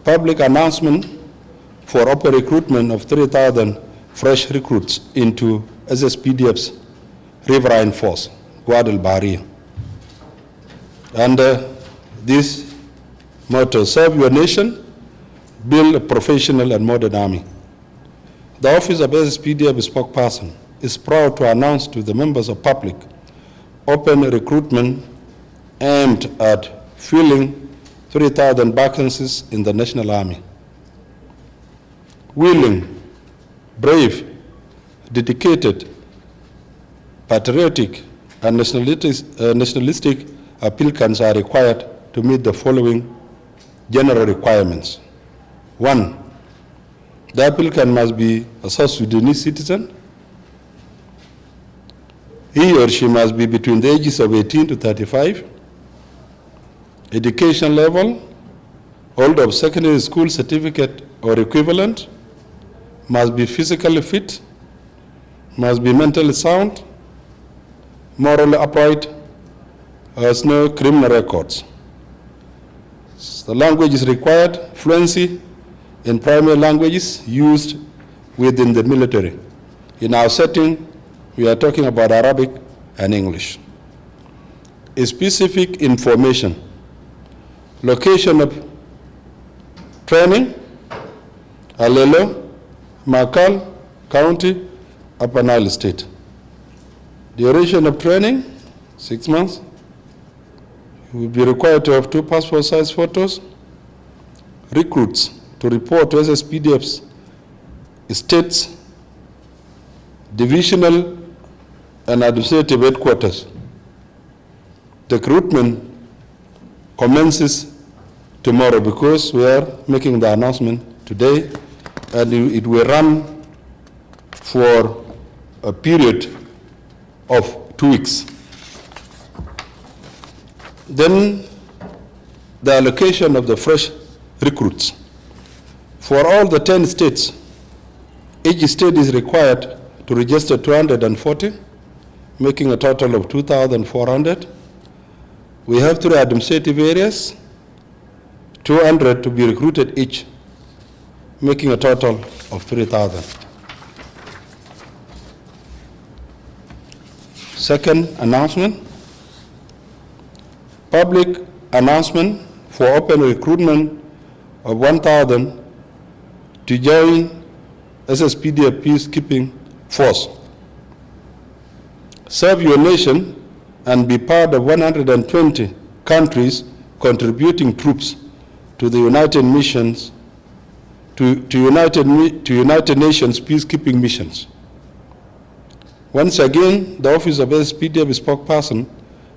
public announcement for open recruitment of 3,000 fresh recruits into Sspdf's riverine force, Guad al-Bahriya. Under this motto, serve your nation, build a professional and modern army. The Office of Sspdf spokesperson is proud to announce to the members of public open recruitment aimed at filling 3,000 vacancies in the National Army. Willing, brave, dedicated, patriotic, and nationalistic applicants are required to meet the following general requirements. 1, the applicant must be a South Sudanese citizen. He or she must be between the ages of 18 to 35. Education level, holder of secondary school certificate or equivalent, must be physically fit, must be mentally sound, morally upright, has no criminal records. The language is required, fluency in primary languages used within the military. In our setting, we are talking about Arabic and English. Specific information, location of training, Alelo, Makal County, Upper Nile State. Duration of training, 6 months. You will be required to have 2 passport-size photos. Recruits to report to Sspdf's states, divisional and administrative headquarters. The recruitment commences tomorrow because we are making the announcement today, and it will run for a period of 2 weeks. Then the allocation of the fresh recruits. For all the 10 states, each state is required to register 240, making a total of 2,400. We have 3 administrative areas, 200 to be recruited each, making a total of 3,000. Second announcement, public announcement for open recruitment of 1,000 to join Sspdf Peacekeeping Force. Serve your nation and be part of 120 countries contributing troops to the United Nations peacekeeping missions. Once again, the Office of Sspdf spokesperson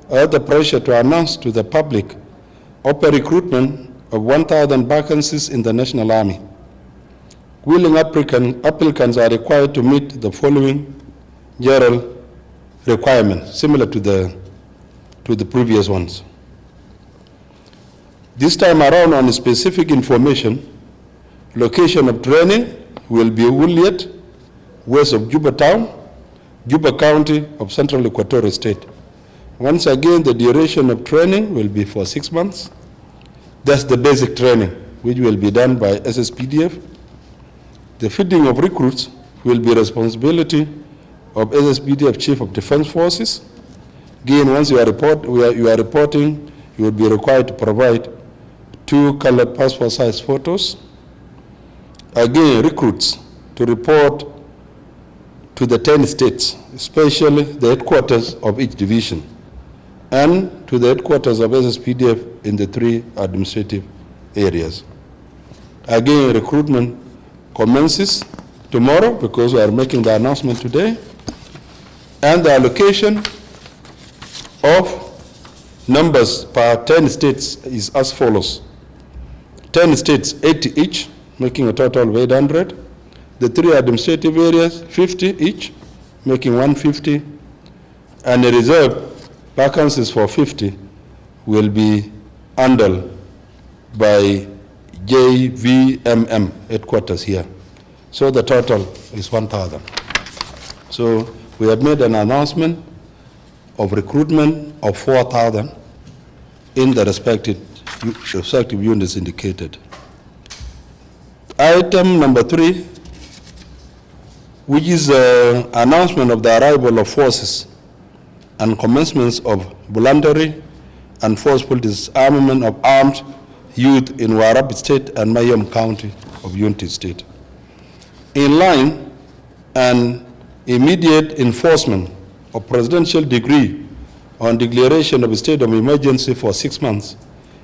urged the pressure to announce to the public open recruitment of 1,000 vacancies in the National Army. Willing applicants are required to meet the following general requirements, similar to the previous ones. This time around, on specific information, location of training will be Wuliet, west of Juba Town, Juba County of Central Equatorial State. Once again, the duration of training will be for 6 months. That's the basic training, which will be done by Sspdf. The feeding of recruits will be responsibility of Sspdf Chief of Defense Forces. Again, once you are reporting, you will be required to provide 2 colored passport-size photos. Again, recruits to report to the 10 states, especially the headquarters of each division, and to the headquarters of Sspdf in the 3 administrative areas. Again, recruitment commences tomorrow because we are making the announcement today, and the allocation of numbers per 10 states is as follows. 10 states, 80 each, making a total of 800. The 3 administrative areas, 50 each, making 150. And the reserve vacancies for 50 will be handled by JVMM headquarters here. So the total is 1,000. So we have made an announcement of recruitment of 4,000 in the respective units indicated. Item number 3, which is announcement of the arrival of forces and commencements of voluntary and forceful disarmament of armed youth in Warab State and Mayom County of Unity State. In line and immediate enforcement of presidential decree on declaration of a state of emergency for 6 months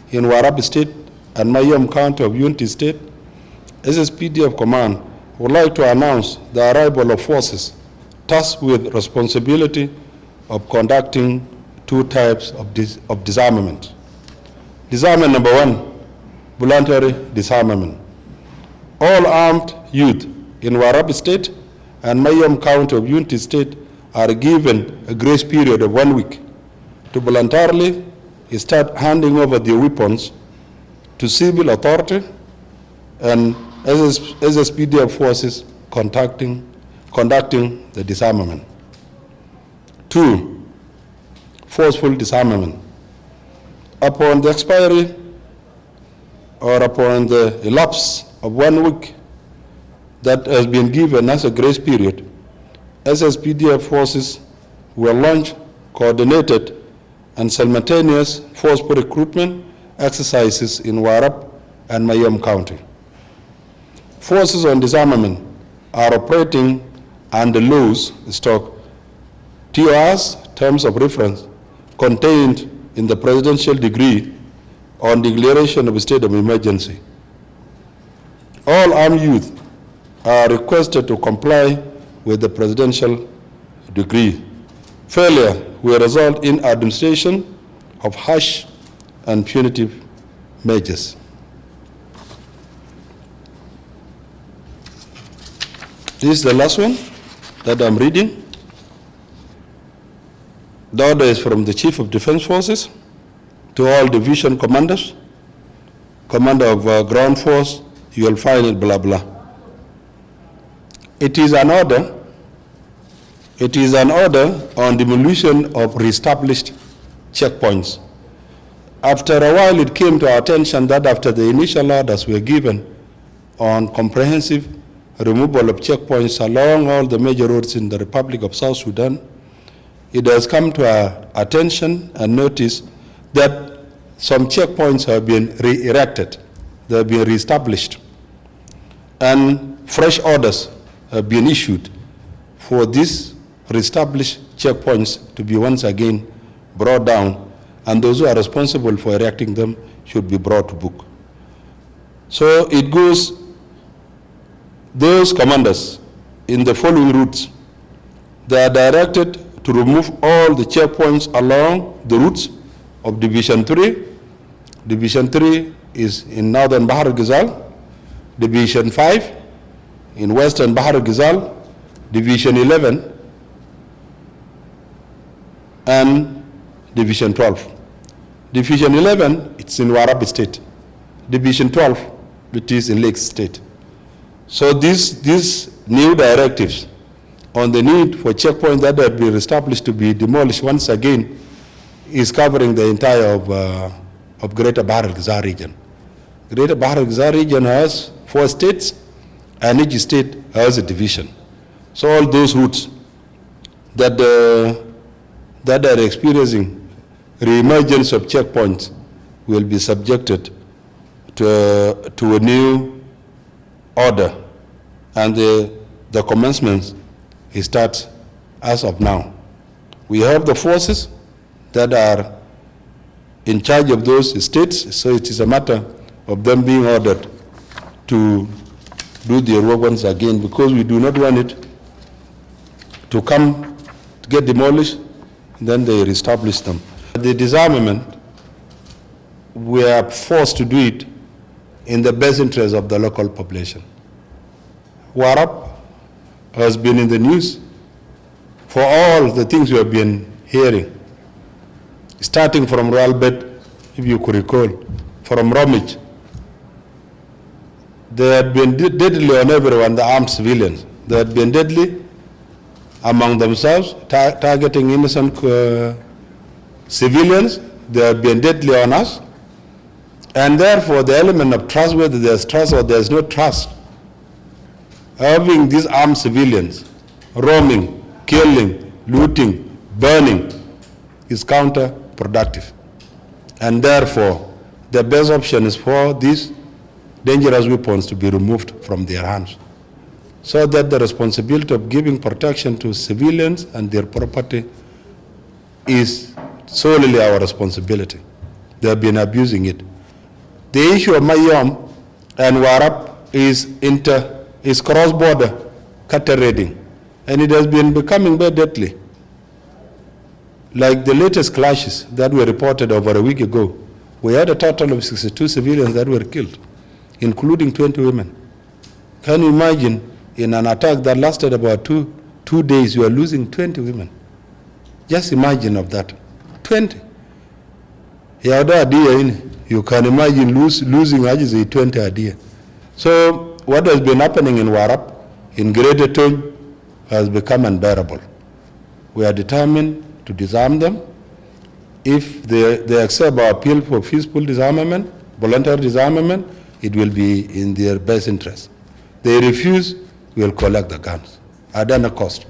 in Warab State and Mayom County of Unity State, Sspdf Command would like to announce the arrival of forces tasked with responsibility of conducting 2 types of disarmament. Disarmament number 1, voluntary disarmament. All armed youth in Warab State and Mayom County of Unity State are given a grace period of 1 week to voluntarily start handing over their weapons to civil authority and Sspdf forces conducting the disarmament. 2, forceful disarmament. Upon the expiry or upon the elapse of 1 week that has been given as a grace period, Sspdf forces will launch coordinated and simultaneous forceful recruitment exercises in Warab and Mayom County. Forces on disarmament are operating under laws, TORs, terms of reference, contained in the presidential decree on declaration of a state of emergency. All armed youth are requested to comply with the presidential decree. Failure will result in administration of harsh and punitive measures. This is the last one that I'm reading. The order is from the Chief of Defense Forces to all division commanders, commander of ground force, you will find it blah blah. It is an order on demolition of reestablished checkpoints. After a while, it came to our attention that after the initial orders were given on comprehensive removal of checkpoints along all the major roads in the Republic of South Sudan, it has come to our attention and notice that some checkpoints have been re-erected, they have been reestablished, and fresh orders have been issued for these reestablished checkpoints to be once again brought down, and those who are responsible for erecting them should be brought to book. So it goes, those commanders in the following routes, they are directed to remove all the checkpoints along the routes of Division 3. Division 3 is in northern Bahar Ghazal, Division 5 in western Bahar Ghazal, Division 11, and Division 12. Division 11, it's in Warab State. Division 12, it is in Lake State. So these new directives on the need for checkpoints that have been established to be demolished once again is covering the entire of Greater Bahar al-Ghazal region. Greater Bahar al-Ghazal region has 4 states, and each state has a division. So all those routes that are experiencing re-emergence of checkpoints will be subjected to a new order, and the commencement starts as of now. We have the forces that are in charge of those states, so it is a matter of them being ordered to do their work once again, because we do not want it to come to get demolished, then they reestablish them. The disarmament, we are forced to do it in the best interest of the local population. Warab has been in the news for all the things we have been hearing, starting from Ralbet, if you could recall, from Romich. They had been deadly on everyone, the armed civilians. They had been deadly among themselves, targeting innocent civilians. They had been deadly on us. And therefore, the element of trust, whether there's trust or there's no trust, having these armed civilians roaming, killing, looting, burning is counterproductive. And therefore, the best option is for these dangerous weapons to be removed from their hands, so that the responsibility of giving protection to civilians and their property is solely our responsibility. They have been abusing it. The issue of Mayom and Warab is cross-border cattle raiding, and it has been becoming very deadly. Like the latest clashes that were reported over a week ago, we had a total of 62 civilians that were killed, including 20 women. Can you imagine, in an attack that lasted about two days, you are losing 20 women? Just imagine of that, 20. You can imagine losing 20 idea. So what has been happening in Warab, in Greater Tone, has become unbearable. We are determined to disarm them. If they accept our appeal for peaceful disarmament, voluntary disarmament, it will be in their best interest. They refuse, we will collect the guns at any cost.